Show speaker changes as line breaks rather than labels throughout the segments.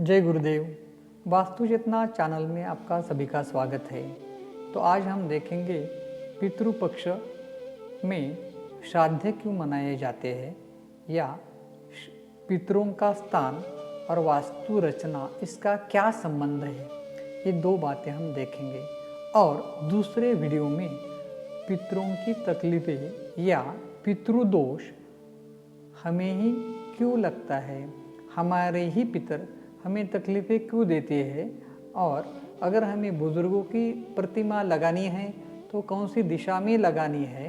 जय गुरुदेव। वास्तु चेतना चैनल में आपका सभी का स्वागत है। तो आज हम देखेंगे पितृपक्ष में श्राद्ध क्यों मनाए जाते हैं या पितरों का स्थान और वास्तु रचना इसका क्या संबंध है। ये दो बातें हम देखेंगे और दूसरे वीडियो में पितरों की तकलीफें या पितृदोष हमें ही क्यों लगता है, हमारे ही पितर हमें तकलीफ़ें क्यों देते हैं और अगर हमें बुज़ुर्गों की प्रतिमा लगानी है तो कौन सी दिशा में लगानी है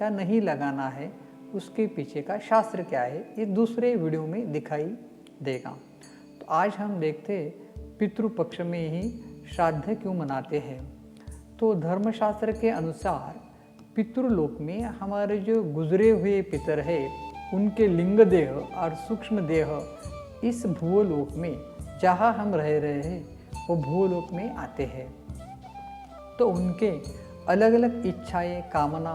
या नहीं लगाना है, उसके पीछे का शास्त्र क्या है, ये दूसरे वीडियो में दिखाई देगा। तो आज हम देखते पितृपक्ष में ही श्राद्ध क्यों मनाते हैं। तो धर्मशास्त्र के अनुसार पितृलोक में हमारे जो गुजरे हुए पितर है उनके लिंग देह और सूक्ष्म देह इस भूलोक में जहाँ हम रह रहे हैं वो भूलोक में आते हैं। तो उनके अलग अलग इच्छाएं, कामना,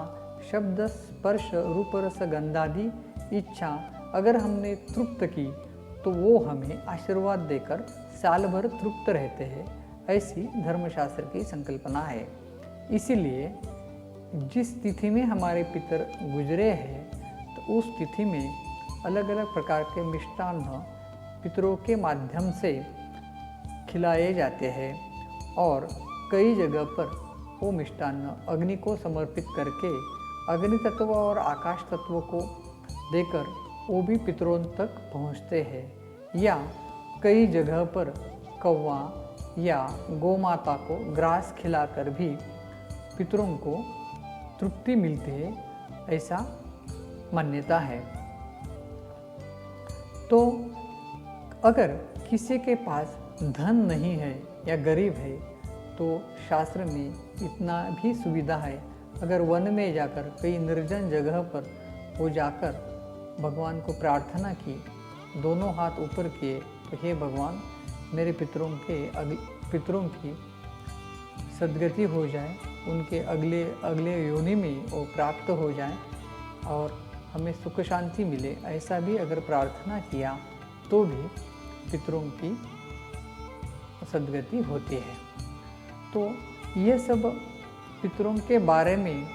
शब्द, स्पर्श, रूप, रस, गंधादि इच्छा अगर हमने तृप्त की तो वो हमें आशीर्वाद देकर साल भर तृप्त रहते हैं, ऐसी धर्मशास्त्र की संकल्पना है। इसीलिए जिस तिथि में हमारे पितर गुजरे हैं तो उस तिथि में अलग अलग प्रकार के मिष्टान्न पितरों के माध्यम से खिलाए जाते हैं और कई जगह पर वो मिष्टान्न अग्नि को समर्पित करके अग्नि तत्व और आकाश तत्व को देकर वो भी पितरों तक पहुँचते हैं। या कई जगह पर कौवा या गौमाता को ग्रास खिलाकर भी पितरों को तृप्ति मिलती है, ऐसा मान्यता है। तो अगर किसी के पास धन नहीं है या गरीब है तो शास्त्र में इतना भी सुविधा है, अगर वन में जाकर कई निर्जन जगह पर वो जाकर भगवान को प्रार्थना की, दोनों हाथ ऊपर किए तो हे भगवान मेरे पितरों की सद्गति हो जाए, उनके अगले योनि में वो प्राप्त हो जाए और हमें सुख शांति मिले, ऐसा भी अगर प्रार्थना किया तो भी पितरों की सद्गति होती है। तो ये सब पितरों के बारे में,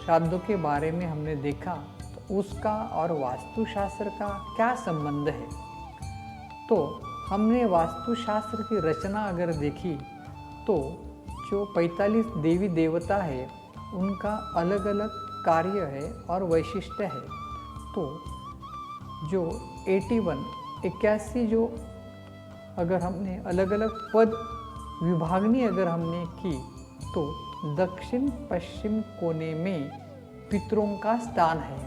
श्राद्धों के बारे में हमने देखा, तो उसका और वास्तुशास्त्र का क्या संबंध है। तो हमने वास्तुशास्त्र की रचना अगर देखी तो जो 45 देवी देवता है उनका अलग अलग कार्य है और वैशिष्ट्य है। तो जो 81 जो अगर हमने अलग अलग पद विभागनी अगर हमने की तो दक्षिण पश्चिम कोने में पितरों का स्थान है।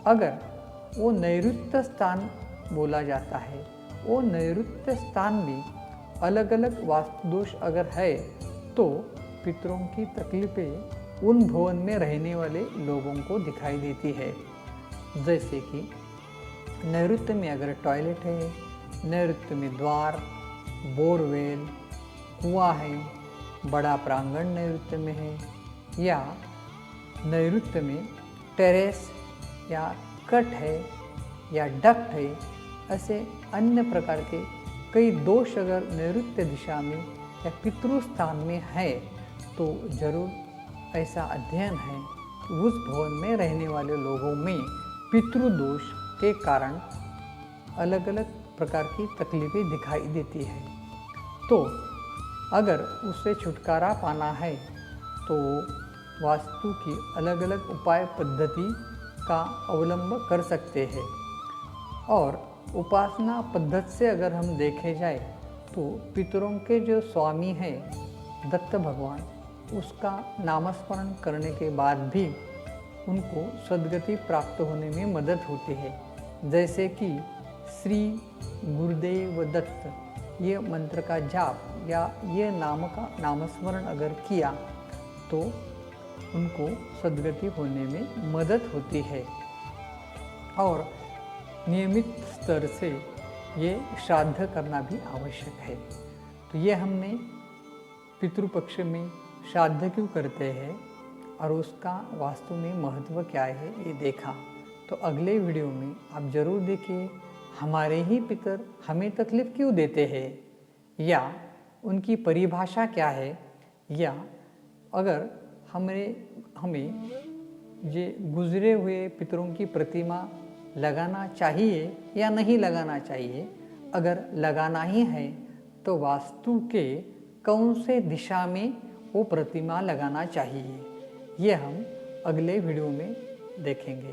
अगर वो नैऋत्य स्थान बोला जाता है, वो नैऋत्य स्थान भी अलग अलग वास्तुदोष अगर है तो पितरों की तकलीफें उन भवन में रहने वाले लोगों को दिखाई देती है। जैसे कि नैऋत्य में अगर टॉयलेट है, नैऋत्य में द्वार, बोरवेल, कुआं है, बड़ा प्रांगण नैऋत्य में है, या नैऋत्य में टेरेस या कट है या डक्ट है, ऐसे अन्य प्रकार के कई दोष अगर नैऋत्य दिशा में या पितृस्थान में है तो जरूर ऐसा अध्ययन है उस भवन में रहने वाले लोगों में पितृदोष के कारण अलग अलग प्रकार की तकलीफें दिखाई देती है। तो अगर उससे छुटकारा पाना है तो वास्तु की अलग अलग उपाय पद्धति का अवलंब कर सकते हैं। और उपासना पद्धति से अगर हम देखे जाए तो पितरों के जो स्वामी हैं दत्त भगवान, उसका नामस्मरण करने के बाद भी उनको सद्गति प्राप्त होने में मदद होती है। जैसे कि श्री गुरुदेव दत्त ये मंत्र का जाप या ये नाम का नामस्मरण अगर किया तो उनको सद्गति होने में मदद होती है। और नियमित स्तर से ये श्राद्ध करना भी आवश्यक है। तो ये हमने पितृपक्ष में श्राद्ध क्यों करते हैं और उसका वास्तु में महत्व क्या है ये देखा। तो अगले वीडियो में आप ज़रूर देखिए। हमारे ही पितर हमें तकलीफ़ क्यों देते हैं, या उनकी परिभाषा क्या है, या अगर हमें ये गुजरे हुए पितरों की प्रतिमा लगाना चाहिए या नहीं लगाना चाहिए। अगर लगाना ही है तो वास्तु के कौन से दिशा में वो प्रतिमा लगाना चाहिए, ये हम अगले वीडियो में देखेंगे।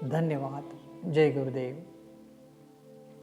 धन्यवाद। जय गुरुदेव।